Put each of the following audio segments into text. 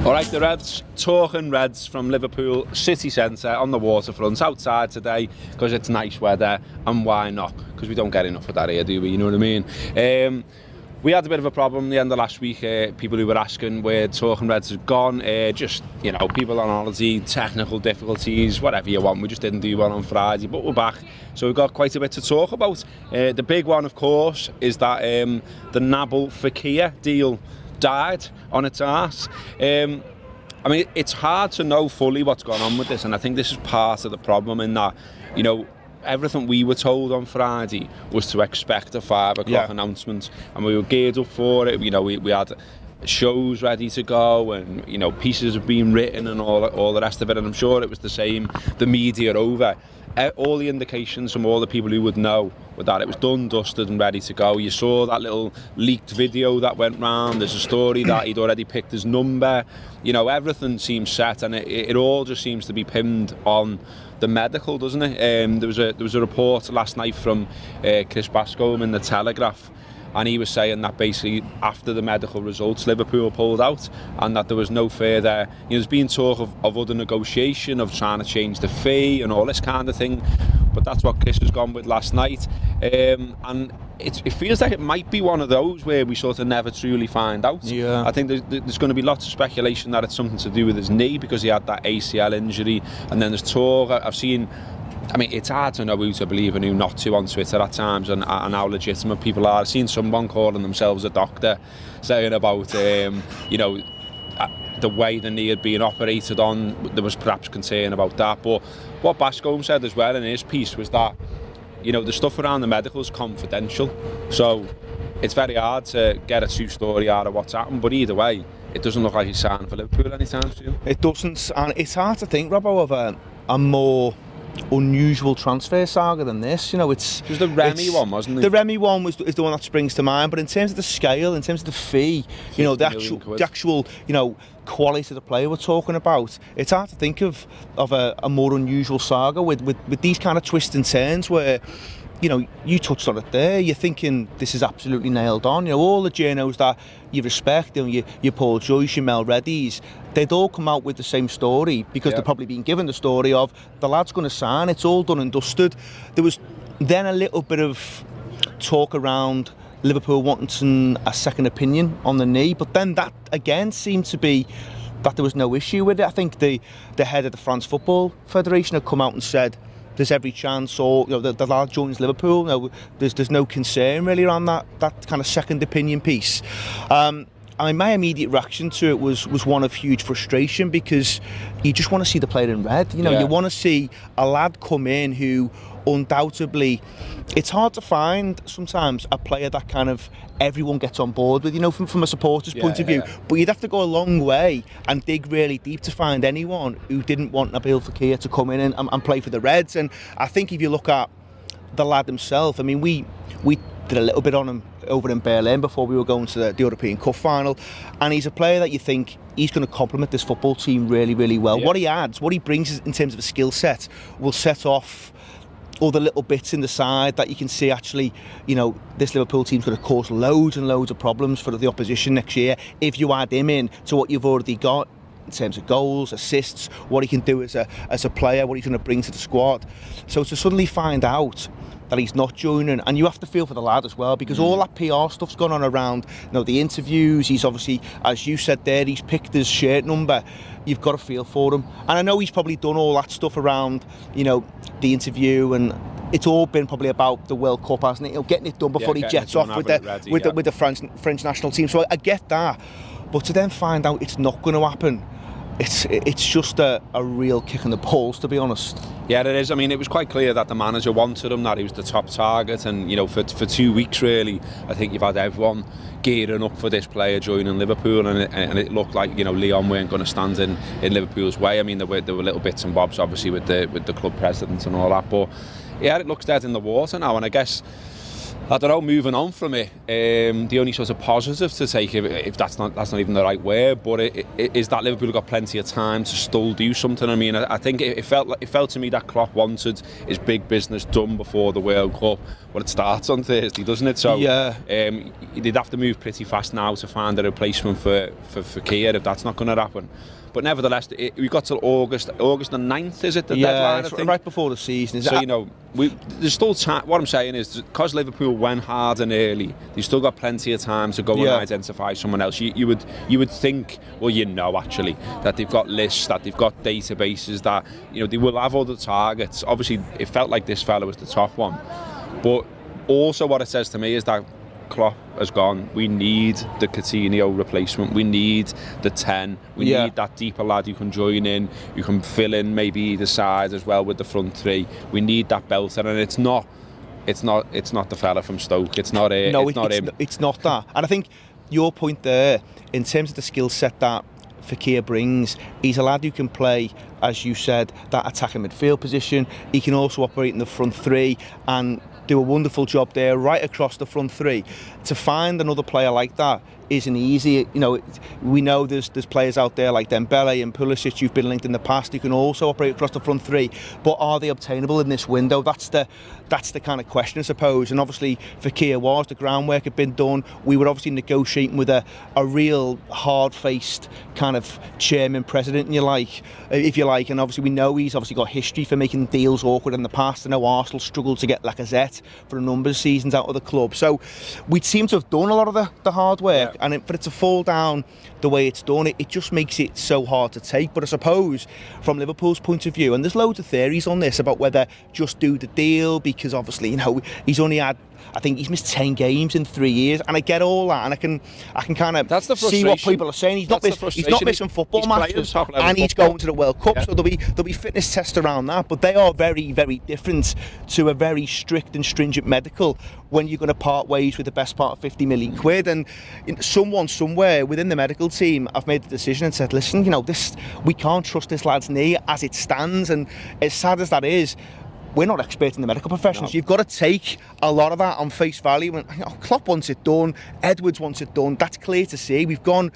Alright, the Reds, talking Reds from Liverpool city centre on the waterfront outside today because it's nice weather, and why not? Because we don't get enough of that here, do we? You know what I mean? We had a bit of a problem the end of last week. People who were asking where Talking Reds had gone. Just, you know, people on holiday, technical difficulties, whatever you want. We just didn't do one on Friday, but we're back. So we've got quite a bit to talk about. The big one, of course, is that the Nabil Fekir deal died on its arse. I mean, it's hard to know fully what's gone on with this, and I think this is part of the problem in that, you know, everything we were told on Friday was to expect a 5 o'clock announcement, and we were geared up for it. You know, we had shows ready to go, and, you know, pieces have been written and all the rest of it, and I'm sure it was the same, the media over. All the indications from all the people who would know were that it was done, dusted and ready to go. You saw that little leaked video that went round. There's a story that he'd already picked his number. You know, everything seems set, and it all just seems to be pinned on the medical, doesn't it? There was a report last night from Chris Bascombe in the Telegraph, and he was saying that basically after the medical results, Liverpool pulled out, and that there was no further, you know, there's been talk of other negotiation, of trying to change the fee and all this kind of thing, but that's what Chris has gone with last night. And it feels like it might be one of those where we sort of never truly find out. I think there's going to be lots of speculation that it's something to do with his knee because he had that ACL injury, and then there's talk, I've seen, I mean, it's hard to know who to believe and who not to on Twitter at times, and how legitimate people are. I've seen someone calling themselves a doctor, saying about, you know, the way the knee had been operated on, there was perhaps concern about that. But what Bascombe said as well in his piece was that, you know, the stuff around the medical is confidential. So it's very hard to get a true story out of what's happened. But either way, it doesn't look like he's signing for Liverpool anytime soon. It doesn't, and it's hard to think, Robbo, of a more unusual transfer saga than this. You know, it was the Remy one, wasn't it? The Remy one is the one that springs to mind, but in terms of the scale, in terms of the fee, you know, the actual you know, quality of the player we're talking about, it's hard to think of a more unusual saga with these kind of twists and turns where, you know, you touched on it there, you're thinking this is absolutely nailed on. You know, all the journos that you respect, you know, your Paul Joyce, your Mel Reddy's, they'd all come out with the same story because they've probably been given the story of the lad's going to sign, it's all done and dusted. There was then a little bit of talk around Liverpool wanting a second opinion on the knee, but then that again seemed to be that there was no issue with it. I think the head of the France Football Federation had come out and said there's every chance, or, you know, the lad joins Liverpool. You know, there's no concern really around that kind of second opinion piece. I mean, my immediate reaction to it was one of huge frustration, because you just want to see the player in red. You know, you want to see a lad come in who undoubtedly, it's hard to find sometimes a player that kind of everyone gets on board with, you know, from a supporter's point of view. But you'd have to go a long way and dig really deep to find anyone who didn't want Nabil Fekir to come in and play for the Reds. And I think if you look at the lad himself, I mean, we did a little bit on him over in Berlin before we were going to the European Cup final, and he's a player that you think he's going to complement this football team really, really well. What he adds, what he brings in terms of a skill set, will set off all the little bits in the side that you can see actually, you know, this Liverpool team's going to cause loads and loads of problems for the opposition next year if you add him in to what you've already got in terms of goals, assists, what he can do as a player, what he's going to bring to the squad. So to suddenly find out that he's not joining, and you have to feel for the lad as well, because all that PR stuff's gone on around, you know, the interviews. He's obviously, as you said there, he's picked his shirt number. You've got to feel for him, and I know he's probably done all that stuff around, you know, the interview, and it's all been probably about the World Cup, hasn't it? You know, getting it done before he jets off with the French national team. So I get that, but to then find out it's not going to happen, it's just a real kick in the balls, to be honest. Yeah, it is. I mean, it was quite clear that the manager wanted him, that he was the top target, and, you know, for 2 weeks really, I think you've had everyone gearing up for this player joining Liverpool, and it looked like, you know, Leon weren't going to stand in Liverpool's way. I mean, there were little bits and bobs obviously with the club president and all that, but yeah, it looks dead in the water now, and I guess I don't know, moving on from it, the only sort of positive to take, if that's not even the right word, but it is that Liverpool got plenty of time to still do something. I mean, I think it felt to me that Klopp wanted his big business done before the World Cup. Well, it starts on Thursday, doesn't it? So yeah. They'd have to move pretty fast now to find a replacement for Fekir if that's not going to happen. But nevertheless, we got till August the 9th, is it, the deadline? Yeah, right before the season. So, you know, there's still time. What I'm saying is, because Liverpool went hard and early, they've still got plenty of time to go and identify someone else. You would think, well, you know, actually, that they've got lists, that they've got databases, that, you know, they will have other targets. Obviously, it felt like this fella was the top one. But also what it says to me is that Klopp has gone, we need the Coutinho replacement, we need the 10, we need that deeper lad who can join in, who can fill in maybe either side as well with the front three. We need that belter, and it's not the fella from Stoke. It's not it. No, it's not him. It's not that. And I think your point there, in terms of the skill set that Fekir brings, he's a lad who can play, as you said, that attacking midfield position. He can also operate in the front three and do a wonderful job there right across the front three. To find another player like that isn't easy. You know, we know there's players out there like Dembele and Pulisic who've been linked in the past who can also operate across the front three, but are they obtainable in this window? That's the kind of question, I suppose. And obviously Fekir was, the groundwork had been done. We were obviously negotiating with a real hard-faced kind of chairman president, if you like, and obviously we know he's obviously got history for making deals awkward in the past. I know Arsenal struggled to get Lacazette for a number of seasons out of the club, so we seem to have done a lot of the hard work, and for it to fall down the way it's done, it just makes it so hard to take. But I suppose from Liverpool's point of view, and there's loads of theories on this about whether just do the deal, because obviously, you know, he's only had, I think he's missed 10 games in 3 years, and I get all that, and I can kind of see what people are saying. He's not missing football matches, and he's going to the World Cup, so there'll be fitness tests around that. But they are very, very different to a very strict and stringent medical when you're going to part ways with the best part of 50 million quid. And someone somewhere within the medical team have made the decision and said, listen, you know, we can't trust this lad's knee as it stands, and as sad as that is, we're not experts in the medical professions. No. You've got to take a lot of that on face value. And, you know, Klopp wants it done. Edwards wants it done. That's clear to see. We've gone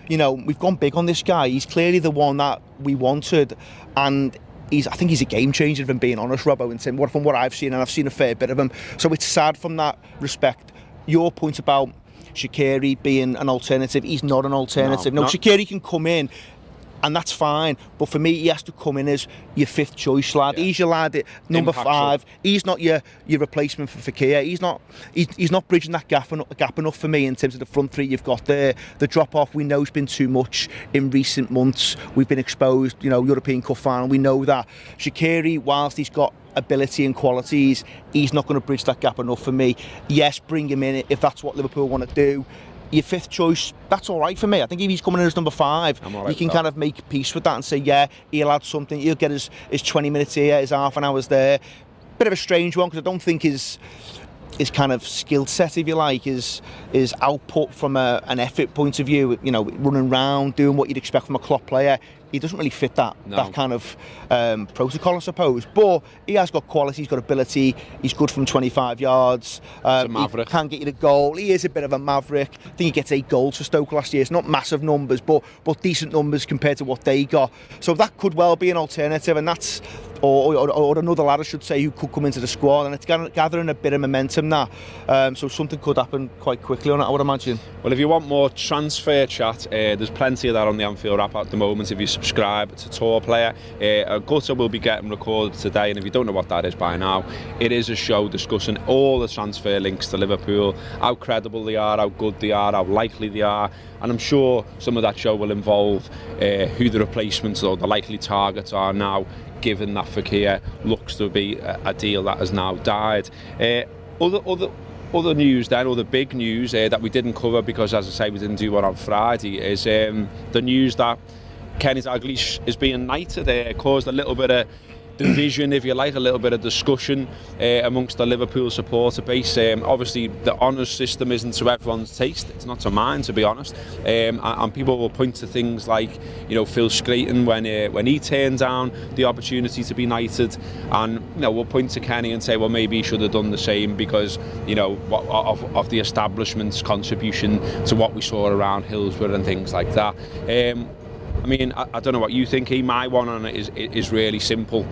big on this guy. He's clearly the one that we wanted, and I think he's a game changer, if I'm being honest, Robbo, and from what I've seen, and I've seen a fair bit of him. So it's sad from that respect. Your point about Shaqiri being an alternative, he's not an alternative. No, Shaqiri can come in, and that's fine, but for me he has to come in as your fifth choice lad. He's your lad number 5. He's not your replacement for Fekir. He's not bridging that gap enough for me in terms of the front three you've got there. The drop off we know has been too much in recent months. We've been exposed, you know, European Cup final, we know that. Shaqiri, whilst he's got ability and qualities, he's not going to bridge that gap enough for me. Yes, bring him in if that's what Liverpool want to do. Your fifth choice, that's all right for me. I think if he's coming in as number 5, you can kind of make peace with that and say, yeah, he'll add something. He'll get his 20 minutes here, his half an hour's there. Bit of a strange one, because I don't think his kind of skill set, if you like, his output from an effort point of view, you know, running around, doing what you'd expect from a Klopp player, he doesn't really fit that kind of protocol, I suppose. But he has got quality, he's got ability, he's good from 25 yards. He's a maverick. He can get you the goal. He is a bit of a maverick. I think he gets 8 goals for Stoke last year. It's not massive numbers, but decent numbers compared to what they got. So that could well be an alternative, and that's or another lad, I should say, who could come into the squad, and it's gathering a bit of momentum now. So something could happen quite quickly on it, I would imagine. Well, if you want more transfer chat, there's plenty of that on the Anfield app at the moment. If you subscribe to Tour Player, a gutter will be getting recorded today, and if you don't know what that is by now, it is a show discussing all the transfer links to Liverpool, how credible they are, how good they are, how likely they are, and I'm sure some of that show will involve who the replacements or the likely targets are now, given that Fekir looks to be a deal that has now died. Other news then, or the big news that we didn't cover because, as I say, we didn't do one on Friday, is the news that Kenny Dalglish is being knighted. Caused a little bit of division, if you like, a little bit of discussion amongst the Liverpool supporter base. Obviously, the honours system isn't to everyone's taste. It's not to mine, to be honest. And people will point to things like, Phil Scraton when he turned down the opportunity to be knighted, and we'll point to Kenny and say, well, maybe he should have done the same because of the establishment's contribution to what we saw around Hillsborough and things like that. I don't know what you think. My one on it is really simple.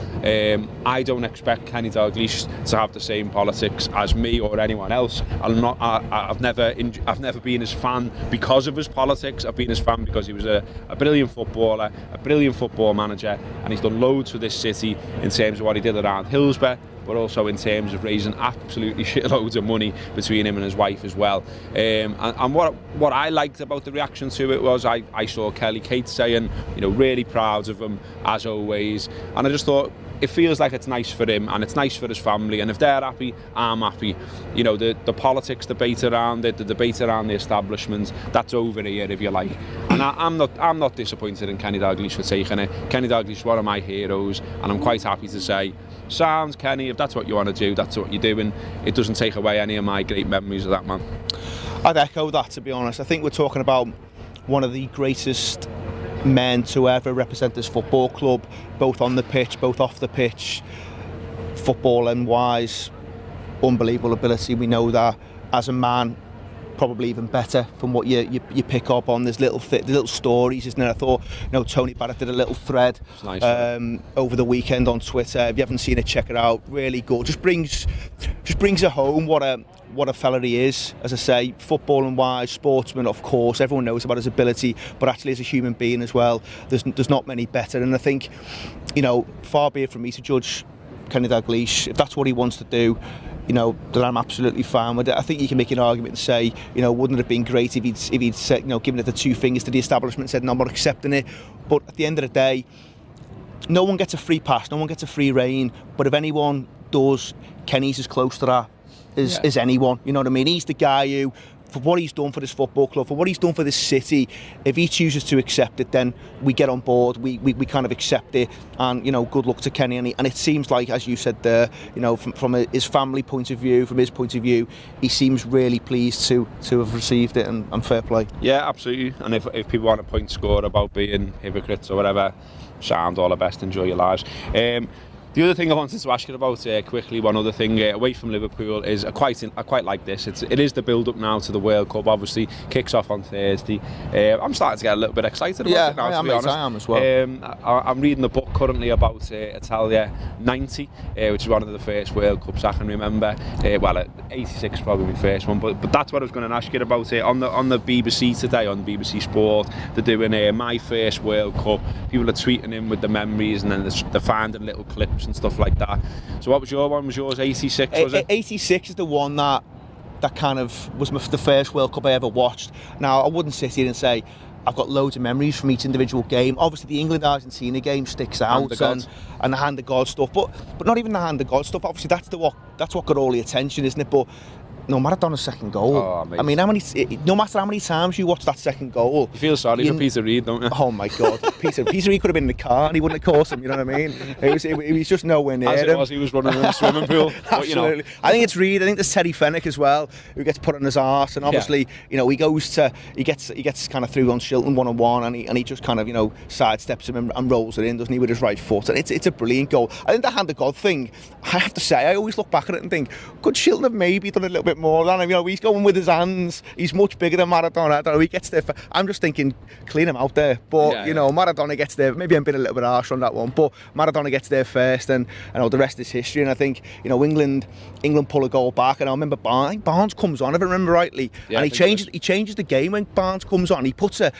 I don't expect Kenny Dalglish to have the same politics as me or anyone else. I've never been his fan because of his politics. I've been his fan because he was a brilliant footballer, a brilliant football manager, and he's done loads for this city in terms of what he did around Hillsborough, but also in terms of raising absolutely shitloads of money between him and his wife as well. And what I liked about the reaction to it was I saw Kelly Kate saying, really proud of him as always, and I just thought it feels like it's nice for him and it's nice for his family, and if they're happy, I'm happy. The politics debate around it, the debate around the establishment, that's over here, if you like. And I'm not disappointed in Kenny Dalglish for taking it. Kenny Dalglish is one of my heroes, and I'm quite happy to say, sounds Kenny, if that's what you want to do, that's what you're doing. It doesn't take away any of my great memories of that man. I'd echo that, to be honest. I think we're talking about one of the greatest men to ever represent this football club, both on the pitch, both off the pitch. Footballing wise, unbelievable ability. We know that. As a man, probably even better from what you pick up on. There's little stories, isn't there? I thought, Tony Barrett did a little thread over the weekend on Twitter. If you haven't seen it, check it out. Really good. Just brings it home what a fella he is. As I say, footballing wise, sportsman, of course, everyone knows about his ability, but actually as a human being as well, there's not many better. And I think, far be it from me to judge Kenny Dalglish. If that's what he wants to do, that I'm absolutely fine with it. I think you can make an argument and say, wouldn't it have been great if he'd said, given it the two fingers to the establishment and said, no, I'm not accepting it. But at the end of the day, no one gets a free pass, no one gets a free rein. But if anyone does, Kenny's as close to that as anyone. You know what I mean? He's the guy who, for what he's done for this football club, for what he's done for this city, if he chooses to accept it, then we get on board, we kind of accept it, and good luck to Kenny. And it seems like, as you said there, from his family point of view, from his point of view, he seems really pleased to have received it, and fair play. Yeah, absolutely. And if people want a point score about being hypocrites or whatever, sound all the best, enjoy your lives. The other thing I wanted to ask you about quickly, one other thing away from Liverpool, is I quite like this. It is the build-up now to the World Cup. Obviously, kicks off on Thursday. I'm starting to get a little bit excited about it now. To be honest, I am as well. I'm reading the book currently about Italia '90, which is one of the first World Cups I can remember. '86 probably the first one, but that's what I was going to ask you about. On the BBC today, on BBC Sport, they're doing my first World Cup. People are tweeting in with the memories, and then they're finding little clips and stuff like that. So what was your one? Was yours 86, was it? 86 is the one that kind of was the first World Cup I ever watched. Now, I wouldn't sit here and say I've got loads of memories from each individual game. Obviously, the England-Argentina game sticks out, and the Hand of God stuff, but not even the Hand of God stuff. Obviously, that's what got all the attention, isn't it? But no, Maradona's second goal. Oh, I mean, no matter how many times you watch that second goal, you feel sorry for Peter Reid, don't you? Oh my God, Peter Reid could have been in the car and he wouldn't have caught him. You know what I mean? He was just nowhere near him. He was running in the swimming pool. Absolutely. I think it's Reid. I think there's Terry Fenwick as well, who gets put on his arse, and obviously, he gets kind of through on Shilton one-on-one, and he just kind of sidesteps him and rolls it in, doesn't he, with his right foot? And it's a brilliant goal. I think the Hand of God thing, I have to say, I always look back at it and think, could Shilton have maybe done a little bit more than him? He's going with his hands. He's much bigger than Maradona. I don't know. He gets there. I'm just thinking, clean him out there. But Maradona gets there. Maybe I'm being a little bit harsh on that one. But Maradona gets there first, and the rest is history. And I think England pull a goal back. And I remember Barnes comes on, if I remember rightly, and he changes the game when Barnes comes on. He puts a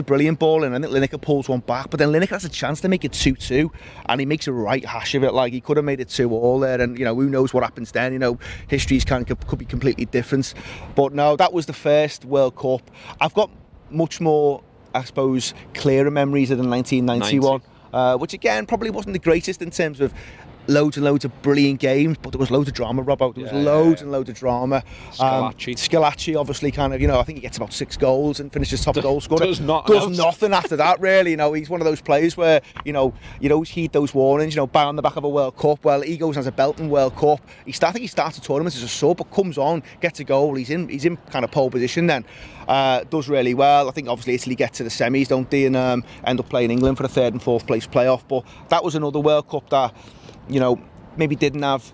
brilliant ball in. I think Lineker pulls one back, but then Lineker has a chance to make it 2-2, and he makes a right hash of it. Like, he could have made it 2-2 there, and who knows what happens then. History's could be completely different. But no, that was the first World Cup. I've got much more, I suppose, clearer memories of the 1991, which again probably wasn't the greatest in terms of loads and loads of brilliant games, but there was loads of drama, Robbo. There was loads and loads of drama. Scalacci obviously kind of, I think he gets about 6 goals and finishes top goal scorer. Does nothing after that, really. He's one of those players where, you'd always heed those warnings, bang on the back of a World Cup. Well, he goes and has a belt in World Cup. I think he starts a tournament as a sub, but comes on, gets a goal. He's in kind of pole position then. Does really well. I think obviously Italy get to the semis, don't they, and end up playing England for a 3rd and 4th place playoff. But that was another World Cup that, maybe didn't have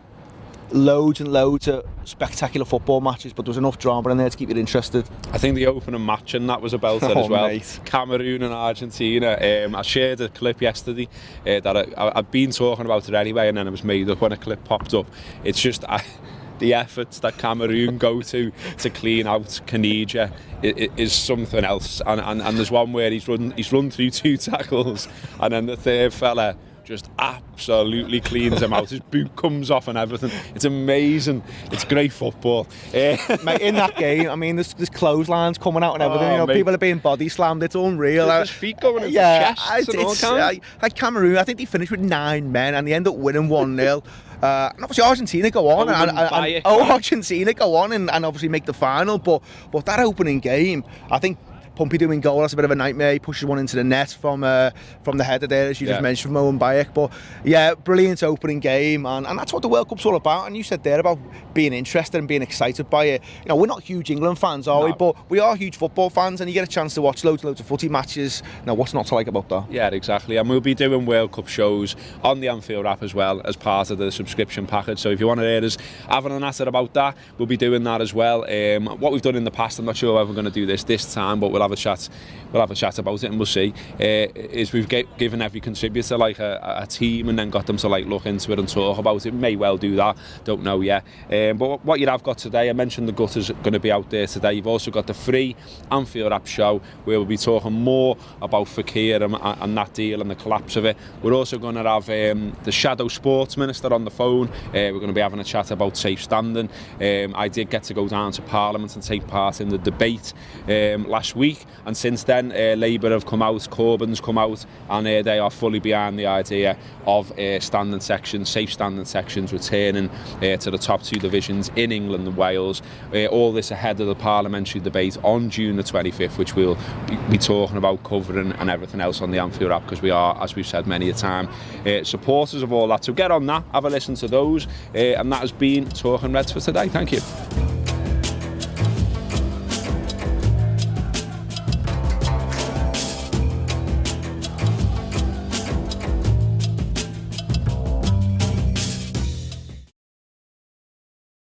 loads and loads of spectacular football matches, but there was enough drama in there to keep you interested. I think the opening match and that was a belter as well. Mate. Cameroon and Argentina. I shared a clip yesterday that I'd been talking about it anyway, and then it was made up when a clip popped up. It's just the efforts that Cameroon go to clean out Kanija is something else. And there's one where he's run through 2 tackles, and then the third fella just absolutely cleans him out. His boot comes off and everything. It's amazing. It's great football. Mate, in that game, I mean, there's clotheslines coming out and everything. People are being body slammed. It's unreal. His feet going into chests and all kinds. Like Cameroon, I think they finished with 9 men and they end up winning 1-0. And obviously Argentina go on Argentina go on and obviously make the final. But that opening game, I think Pompidou in goal, that's a bit of a nightmare. He pushes one into the net from the header there, as you just mentioned, from Owen Bayek. But yeah, brilliant opening game, and that's what the World Cup's all about. And you said there about being interested and being excited by it. We're not huge England fans, are we? But we are huge football fans, and you get a chance to watch loads of footy matches. What's not to like about that? Yeah, exactly. And we'll be doing World Cup shows on the Anfield app as well as part of the subscription package. So if you want to hear us having a natter about that, we'll be doing that as well. What we've done in the past, I'm not sure if we're going to do this time, but we'll have a chat about it and we'll see. Is we've given every contributor like a team and then got them to like look into it and talk about it. May well do that, don't know yet. But what you have got today, I mentioned the gutters are going to be out there today. You've also got the free Anfield app show where we'll be talking more about Fekir and that deal and the collapse of it. We're also going to have the Shadow Sports Minister on the phone. We're going to be having a chat about safe standing. I did get to go down to Parliament and take part in the debate last week, and since then Labour have come out, Corbyn's come out, and they are fully behind the idea of standing sections, safe standing sections returning to the top 2 divisions in England and Wales. All this ahead of the parliamentary debate on June the 25th, which we'll be talking about, covering, and everything else on the Anfield app, because we are, as we've said many a time, supporters of all that. So get on that, have a listen to those, and that has been Talking Reds for today. Thank you.